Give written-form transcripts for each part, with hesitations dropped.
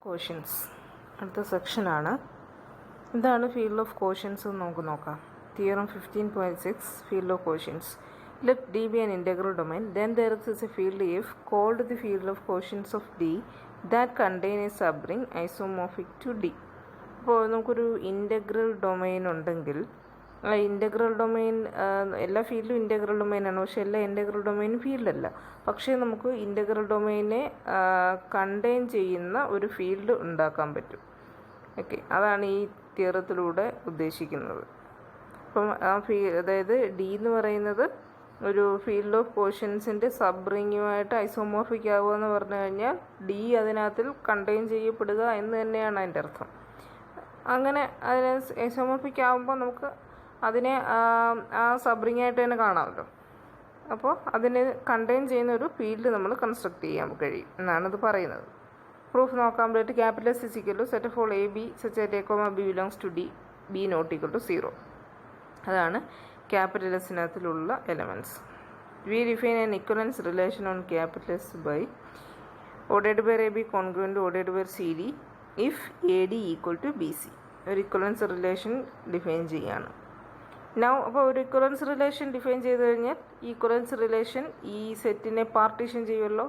Quotients അടുത്ത സെക്ഷനാണ്. എന്താണ് ഫീൽഡ് ഓഫ് കോഷ്യൻസ് എന്ന് നമുക്ക് നോക്കാം. Theorem 15.6 field of quotients. Let D be an integral domain, then there exists a field F called the field of quotients of D that contain a subring isomorphic to D. അപ്പോൾ നമുക്കൊരു integral domain ഉണ്ടെങ്കിൽ ആ integral domain എല്ലാ ഫീൽഡും integral ഡൊമൈനാണ്, പക്ഷേ എല്ലാ integral ഡൊമൈനും ഫീൽഡല്ല. പക്ഷേ നമുക്ക് ഇൻ്റഗ്രൽ ഡൊമൈനെ കണ്ടെയ്ൻ ചെയ്യുന്ന ഒരു ഫീൽഡ് ഉണ്ടാക്കാൻ പറ്റും. ഓക്കെ, അതാണ് ഈ തിയറത്തിലൂടെ ഉദ്ദേശിക്കുന്നത്. അപ്പം അതായത് ഡി എന്ന് പറയുന്നത് ഒരു ഫീൽഡ് ഓഫ് കോഷ്യൻസിൻ്റെ സബ് റിങ്ങുമായിട്ട് ഐസോമോർഫിക് ആവുക എന്ന് പറഞ്ഞു കഴിഞ്ഞാൽ ഡി അതിനകത്തിൽ കണ്ടെയ്ൻ ചെയ്യപ്പെടുക എന്ന് തന്നെയാണ് അതിൻ്റെ അർത്ഥം. അങ്ങനെ അതിനെ ഐസോമോർഫിക് ആകുമ്പോൾ നമുക്ക് അതിനെ ആ സബ് റിങ്ങായിട്ട് തന്നെ കാണാമല്ലോ. അപ്പോൾ അതിനെ കണ്ടെയ്ൻ ചെയ്യുന്ന ഒരു ഫീൽഡ് നമ്മൾ കൺസ്ട്രക്ട് ചെയ്യാൻ കഴിയും എന്നാണ് ഇത് പറയുന്നത്. പ്രൂഫ് നോക്കാൻ വേണ്ടിയിട്ട് capital S is equal to set of all A B such that A comma B belongs to D B not equal to 0. അതാണ് ക്യാപിറ്റൽ എസിനകത്തിലുള്ള elements. We define an equivalence relation on capital S by O divided by AB congruent to O divided by CD if AD equal to BC. ഒരു ഇക്വലൻസ് relation define ചെയ്യാണ്. അപ്പോൾ ഒരു ഇക്വലൻസ് relation define ചെയ്ത് കഴിഞ്ഞാൽ ഈ ഇക്വലൻസ് relation ഈ സെറ്റിനെ പാർട്ടീഷൻ ചെയ്യുമല്ലോ.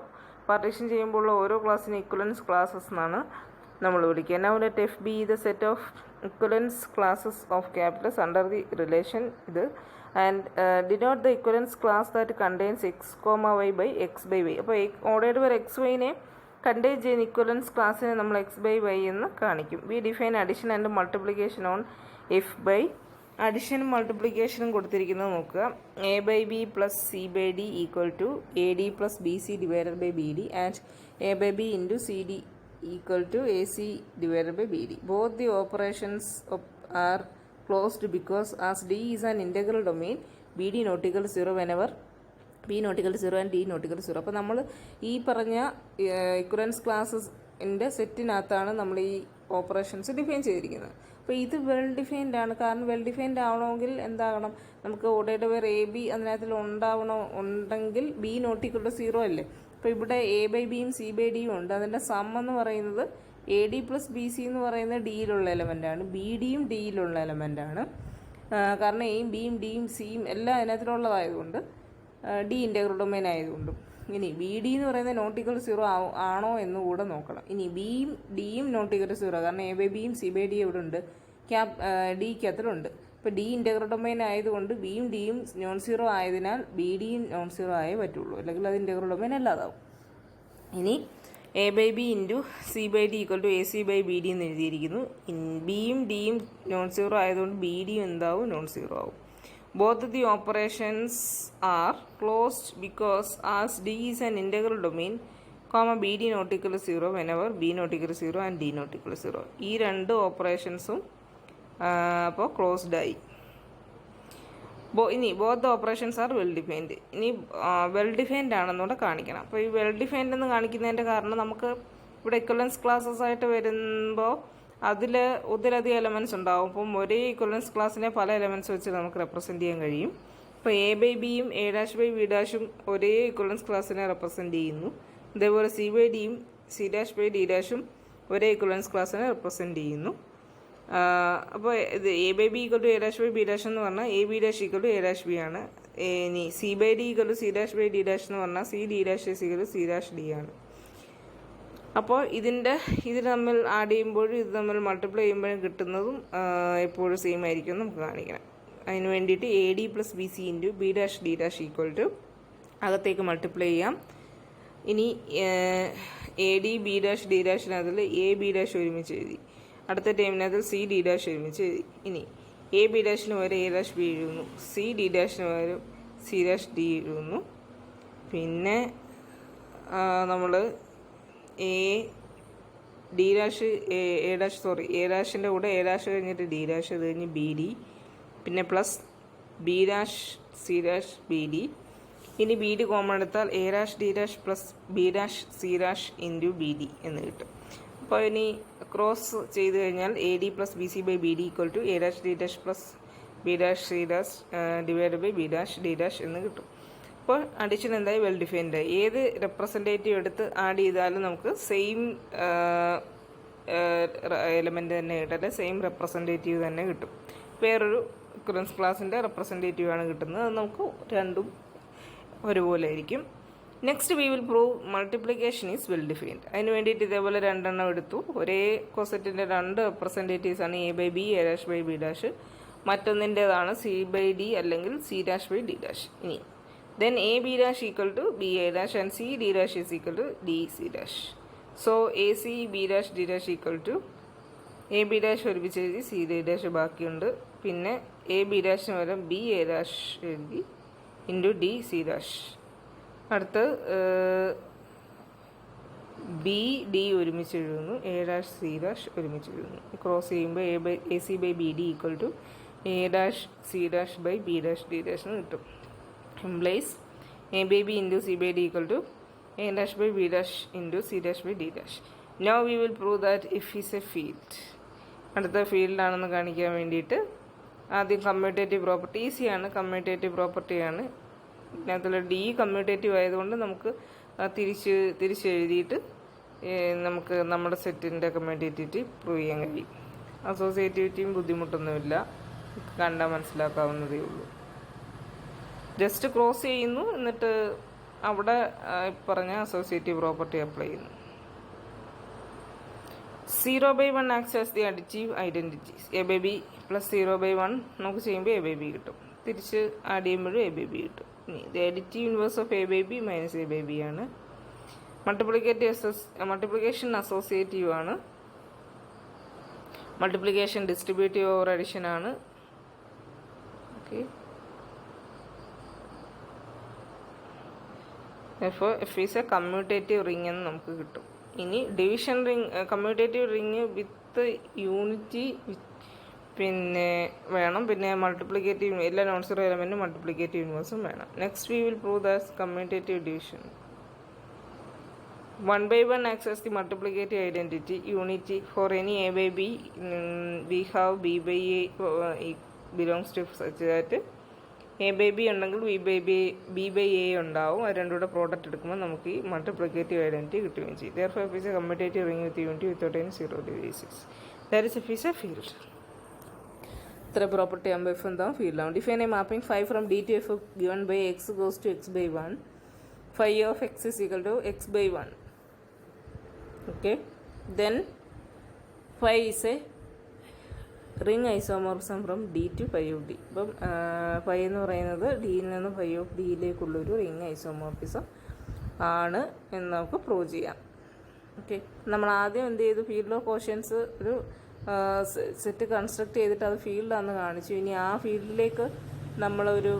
പാർട്ടീഷൻ ചെയ്യുമ്പോൾ ഓരോ ക്ലാസ്സിനെ ഇക്വലൻസ് ക്ലാസ്സസ് എന്നാണ് നമ്മൾ വിളിക്കുക. Now let F be the set of equivalence classes of capitals under the relation ഇത് and denote the equivalence class that contains X comma Y by X by Y. അപ്പോൾ ordered വരെ X വൈനെ contain ചെയ്യുന്ന equivalence ക്ലാസ്സിനെ നമ്മൾ X by Y എന്ന് കാണിക്കും. We define addition and multiplication on F by. അഡിഷനും മൾട്ടിപ്ലിക്കേഷനും കൊടുത്തിരിക്കുന്നത് നോക്കുക. A by B plus C by D equal to A D plus B C divided by B D and A by B into C D equal to AC divided by BD. Both the operations are closed because as D is an integral domain, BD not equal to 0 whenever B not equal to 0 and D not equal to 0. അപ്പോൾ നമ്മൾ ഈ പറഞ്ഞ ഇക്വലൻസ് ക്ലാസ്സസിൻ്റെ സെറ്റിനകത്താണ് നമ്മൾ ഈ operations define ചെയ്തിരിക്കുന്നത്. അപ്പോൾ ഇത് well defined ആണ്. കാരണം വെൽ ഡിഫൈൻഡ് ആവണമെങ്കിൽ എന്താകണം, നമുക്ക് ഓടയുടെ പേർ എ ബി അതിനകത്തിൽ ഉണ്ടെങ്കിൽ ബി നോട്ട് ഈക്വൽ ടു 0 അല്ലേ. അപ്പോൾ ഇവിടെ എ ബൈ ബിയും സി ബൈ ഡിയും ഉണ്ട്. അതിൻ്റെ സം എന്ന് പറയുന്നത് A D plus B C എന്ന് പറയുന്നത് ഡിയിലുള്ള എലമെൻ്റാണ്, ബി ഡിയും ഡിയിലുള്ള എലമെൻ്റാണ്. കാരണം എയും ബിയും ഡിയും സിയും എല്ലാം അതിനകത്തിലുള്ളതായതുകൊണ്ട് ഡി ഇൻ്റഗ്രൽ ഡൊമൈൻ ആയതുകൊണ്ടും. ഇനി ബി ഡി എന്ന് പറയുന്നത് നോട്ട് ഈക്വൽ ടു 0 ആണോ എന്ന് കൂടെ നോക്കണം. ഇനി ബിയും ഡിയും നോട്ട് ഈക്വൽ ടു 0, കാരണം എ ബൈ ബിയും സി ബൈ ഡി എവിടെ ഉണ്ട്, ഡിക്കകത്തിലുണ്ട്. ഇപ്പോൾ ഡി ഇൻ്റഗ്രൽ ഡൊമൈൻ ആയതുകൊണ്ട് ബിയും ഡിയും നോൺ സീറോ ആയതിനാൽ ബി ഡിയും നോൺ സീറോ ആയേ പറ്റുള്ളൂ, അല്ലെങ്കിൽ അത് ഇൻ്റഗ്രൽ ഡൊമൈൻ അല്ലാതാവും. ഇനി A by B into C by D equal to A C by B D എന്ന് എഴുതിയിരിക്കുന്നു. ബിയും ഡിയും നോൺ സീറോ ആയതുകൊണ്ട് ബി ഡിയും എന്താവും, നോൺ സീറോ ആവും. Both the operations are closed because as D is an integral domain, BD not equal to 0 whenever B not equal to 0 and D not equal to 0. ഈ രണ്ട് ഓപ്പറേഷൻസും അപ്പോൾ closed ആയി. ഇനി both the operations are well defined. ഇനി well defined ആണെന്നൂടെ കാണിക്കണം. അപ്പോൾ ഈ well defined എന്ന് കാണിക്കുന്നതിൻ്റെ കാരണം നമുക്ക് ഇവിടെ ഇക്വലൻസ് ക്ലാസ്സസ് ആയിട്ട് വരുമ്പോൾ അതിൽ ഒന്നിലധികം എലമെൻറ്റ്സ് ഉണ്ടാവും. അപ്പം ഒരേ ഇക്വലൻസ് ക്ലാസ്സിനെ പല എലമെൻറ്റ്സ് വെച്ച് നമുക്ക് റെപ്രസെൻറ്റ് ചെയ്യാൻ കഴിയും. ഇപ്പോൾ എ ബൈ ബിയും എ ഡാഷ് ബൈ ബി ഡാഷും ഒരേ ഇക്വലൻസ് ക്ലാസ്സിനെ റെപ്രസെൻറ്റ് ചെയ്യുന്നു. അതേപോലെ സി ബൈ ഡിയും സി ഡാഷ് ബൈ ഡി ഡാഷും ഒരേ ഇക്വലൻസ് ക്ലാസ്സിനെ റെപ്രസെൻറ്റ് ചെയ്യുന്നു. അപ്പോൾ ഇത് A by B equal to A dash by B dash എന്ന് പറഞ്ഞാൽ A B dash equal to A dash B ആണ്. ഇനി C by D equal to C dash by D dash എന്ന് പറഞ്ഞാൽ C D dash equal to C dash D ആണ്. അപ്പോൾ ഇത് തമ്മിൽ ആഡ് ചെയ്യുമ്പോഴും ഇത് തമ്മിൽ മൾട്ടിപ്ലൈ ചെയ്യുമ്പോഴും കിട്ടുന്നതും എപ്പോഴും സെയിം ആയിരിക്കും നമുക്ക് കാണിക്കണം. അതിന് വേണ്ടിയിട്ട് A D plus B C into B dash D dash equal to അകത്തേക്ക് മൾട്ടിപ്ലൈ ചെയ്യാം. ഇനി A D B dash D ഡാഷിനകത്തിൽ എ ബി ഡാഷ് ഒരുമിച്ച് എഴുതി, അടുത്ത ടൈമിനകത്തിൽ സി ഡി ഡാഷ് ഒരുമിച്ച് എഴുതി. ഇനി എ ബി ഡാഷിന് പകരം എ ഡാഷ് ബി എഴുതുന്നു, സി ഡി ഡാഷിന് പകരം സി ഡാഷ് ഡി എഴുതുന്നു. പിന്നെ നമ്മൾ എ ഡാഷിൻ്റെ കൂടെ എ ഡാഷ് കഴിഞ്ഞിട്ട് ഡി ഡാഷ്, അത് കഴിഞ്ഞ് ബി ഡി, പിന്നെ plus B dash C dash B D. ഇനി ബി ഡി കോമൺ എടുത്താൽ A dash D dash plus B dash C dash into B D എന്ന് കിട്ടും. അപ്പോൾ ഇനി ക്രോസ് ചെയ്ത് കഴിഞ്ഞാൽ A D plus B C by B D equal to A dash D dash plus B dash C dash divide by B dash D dash എന്ന് കിട്ടും. അപ്പോൾ addition എന്തായി, വെൽ ഡിഫൈൻഡ് ആയി. ഏത് റെപ്രസെൻറ്റേറ്റീവ് എടുത്ത് ആഡ് ചെയ്താലും നമുക്ക് സെയിം എലമെൻ്റ് തന്നെ കിട്ടല്ല, സെയിം റെപ്രസെൻറ്റേറ്റീവ് തന്നെ കിട്ടും. വേറൊരു ഇക്വലൻസ് ക്ലാസിൻ്റെ റെപ്രസെൻറ്റേറ്റീവ് ആണ് കിട്ടുന്നത്. അത് നമുക്ക് രണ്ടും ഒരുപോലെ ആയിരിക്കും. Next we will prove multiplication is well defined. അതിന് വേണ്ടിയിട്ട് ഇതേപോലെ രണ്ടെണ്ണം എടുത്തു. ഒരേ കോസെറ്റിൻ്റെ രണ്ട് റെപ്രസെൻറ്റേറ്റീവ്സ് ആണ് A by B, A dash by B dash. മറ്റൊന്നിൻ്റേതാണ് സി ബൈ ഡി അല്ലെങ്കിൽ C dash by D dash. ഇനി then A B dash equal to B A dash and C D dash is equal to D C dash. So A C B dash D dash equal to A B dash ഒരുമിച്ച് എഴുതി, C D dash ബാക്കിയുണ്ട്. പിന്നെ A B ഡാഷിന് പകരം B A dash എഴുതി into D C dash. അടുത്ത് B D ഒരുമിച്ച് എഴുതുന്നു, A dash C dash ഒരുമിച്ച് എഴുതുന്നു. ക്രോസ് ചെയ്യുമ്പോൾ A C by B D equal to A dash C dash by B dash D dash എന്ന് കിട്ടും. Implies A by B into C by D equal to A dash by B dash into C dash by D dash. Now we will prove that if is a field. അടുത്ത ഫീൽഡാണെന്ന് കാണിക്കാൻ വേണ്ടിയിട്ട് ആദ്യം commutative property, ഈസിയാണ്, commutative പ്രോപ്പർട്ടിയാണ്. ഇതിനകത്തുള്ള D commutative ആയതുകൊണ്ട് നമുക്ക് തിരിച്ചെഴുതിയിട്ട് നമുക്ക് നമ്മുടെ സെറ്റിൻ്റെ കമ്മ്യൂട്ടേറ്റിവിറ്റി പ്രൂവ് ചെയ്യാൻ കഴിയും. അസോസിയേറ്റിവിറ്റിയും ബുദ്ധിമുട്ടൊന്നുമില്ല, കണ്ടാൽ മനസ്സിലാക്കാവുന്നതേ ഉള്ളൂ. ജസ്റ്റ് ക്രോസ് ചെയ്യുന്നു, എന്നിട്ട് അവിടെ പറഞ്ഞ അസോസിയേറ്റീവ് പ്രോപ്പർട്ടി അപ്ലൈ ചെയ്യുന്നു. 0/1 acts as the additive identities. A by B plus 0/1 നമുക്ക് ചെയ്യുമ്പോൾ A by B കിട്ടും. തിരിച്ച് ആഡ് ചെയ്യുമ്പോഴും A by B കിട്ടും. ഇനി ഇത് additive inverse of A by B minus A by B ആണ്. മൾട്ടിപ്ലിക്കേഷൻ അസോസിയേറ്റീവ് ആണ്. മൾട്ടിപ്ലിക്കേഷൻ ഡിസ്ട്രിബ്യൂട്ടീവ് ഓവർ അഡിഷൻ ആണ്. Okay, F is A commutative ring എന്ന് നമുക്ക് കിട്ടും. ഇനി ഡിവിഷൻ റിംഗ്, കമ്മ്യൂട്ടേറ്റീവ് റിംഗ് വിത്ത് യൂണിറ്റി പിന്നെ വേണം. പിന്നെ മൾട്ടിപ്ലിക്കേറ്റീവ് എല്ലാ നോൺ സീറോ എലമെൻറ്റും മൾട്ടിപ്ലിക്കേറ്റീവ് ഇൻവേഴ്സും വേണം. Next we will prove that commutative division 1/1 acts as the multiplicative identity unity for any A by B. We have B by A belongs to such that A by B ഉണ്ടെങ്കിൽ B by A ഉണ്ടാവും. അത് രണ്ടുകൂടെ product എടുക്കുമ്പോൾ നമുക്ക് ഈ multiplicative identity കിട്ടുകയും ചെയ്യും. Therefore f is a commutative ring with unity without any zero divisors. That is f is a field. ഇത്ര property ആകുമ്പോൾ എഫ് എന്താവും, ഫീൽഡാവും. Define a mapping 5 from D to f given by x goes to x by 1. Phi of x is equal to x by 1. Okay, then phi is a ring isomorphism from D to phi of D. ഇപ്പം phi എന്ന് പറയുന്നത് ഡിയിൽ നിന്ന് phi of ഡിയിലേക്കുള്ളൊരു ring isomorphism ആണ് എന്ന് നമുക്ക് prove ചെയ്യാം. Okay, നമ്മൾ ആദ്യം എന്ത് ചെയ്തു, ഫീൽഡ് ഓഫ് കോഷ്യൻസ് ഒരു സെറ്റ് കൺസ്ട്രക്ട് ചെയ്തിട്ട് അത് ഫീൽഡാണെന്ന് കാണിച്ചു. ഇനി ആ ഫീൽഡിലേക്ക് നമ്മളൊരു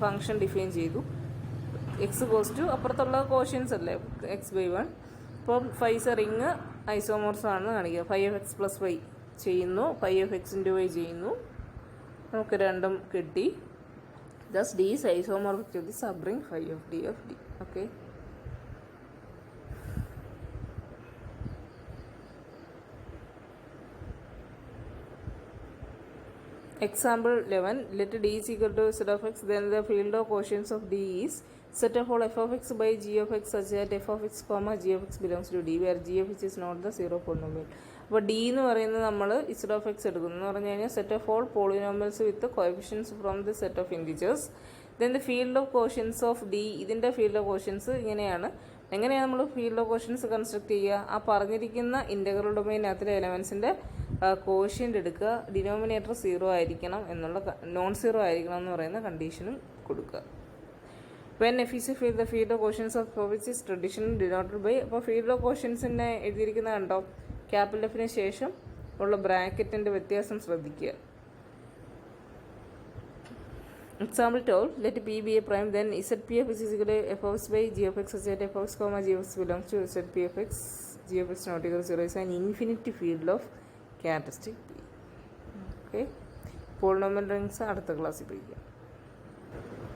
ഫങ്ഷൻ ഡിഫൈൻ ചെയ്തു. എക്സ് ഗോസ് ടു അപ്പുറത്തുള്ള കോഷ്യൻസ് അല്ലേ എക്സ് ബൈ 1. ഇപ്പം ഫൈസ് റിംഗ് ഐസോമോർഫിസം ആണെന്ന് കാണിക്കുക. Phi of X plus Y ചെയ്യുന്നു, phi of X into Y ചെയ്യുന്നു, നമുക്ക് രണ്ടും കിട്ടി. Thus D is isomorphic to the subring phi of D of D. Okay, example 11, let D is equal to set of x, then the field of quotients of D is set of all f of x by g of x such that f of x comma g of x belongs to D where g of x is not the zero polynomial. അപ്പോൾ D എന്ന് പറയുന്നത് നമ്മൾ Z of X എടുക്കുന്നു എന്ന് പറഞ്ഞു കഴിഞ്ഞാൽ set of all polynomials with coefficients from the set of integers. Then the field of quotients of D, ഇതിൻ്റെ field of quotients ഇങ്ങനെയാണ്. എങ്ങനെയാണ് നമ്മൾ ഫീൽഡ് ഓഫ് കോഷ്യൻസ് കൺസ്ട്രക്ട് ചെയ്യുക, ആ പറഞ്ഞിരിക്കുന്ന ഇൻ്റഗ്രൽ ഡൊമൈനകത്തിലെ എലമെൻസിൻ്റെ കോഷ്യൻ്റ് എടുക്കുക, ഡിനോമിനേറ്റർ 0 ആയിരിക്കണം എന്നുള്ള നോൺ സീറോ ആയിരിക്കണം എന്ന് പറയുന്ന കണ്ടീഷനും കൊടുക്കുക. When F is a field, the field of quotients of ഫോവിക്സ് ഇസ് ട്രഡീഷണൽ ഡിനോട്ടഡ് ബൈ. അപ്പോൾ ഫീൽഡ് ഓഫ് കോഷ്യൻസിനെ എഴുതിയിരിക്കുന്നത് കണ്ടോ, ക്യാപിറ്റൽ എഫിന് ശേഷം ഉള്ള ബ്രാക്കറ്റിൻ്റെ വ്യത്യാസം ശ്രദ്ധിക്കുക. Example 12, let P be a prime, then ZP of x is equal to f of x by g of x such that f of x comma g of x belongs to ZP of x, g of x not equal to 0 is an infinity field of characteristic P. Okay, polynomial rings അടുത്ത ക്ലാസ്സിൽ പഠിക്കാം.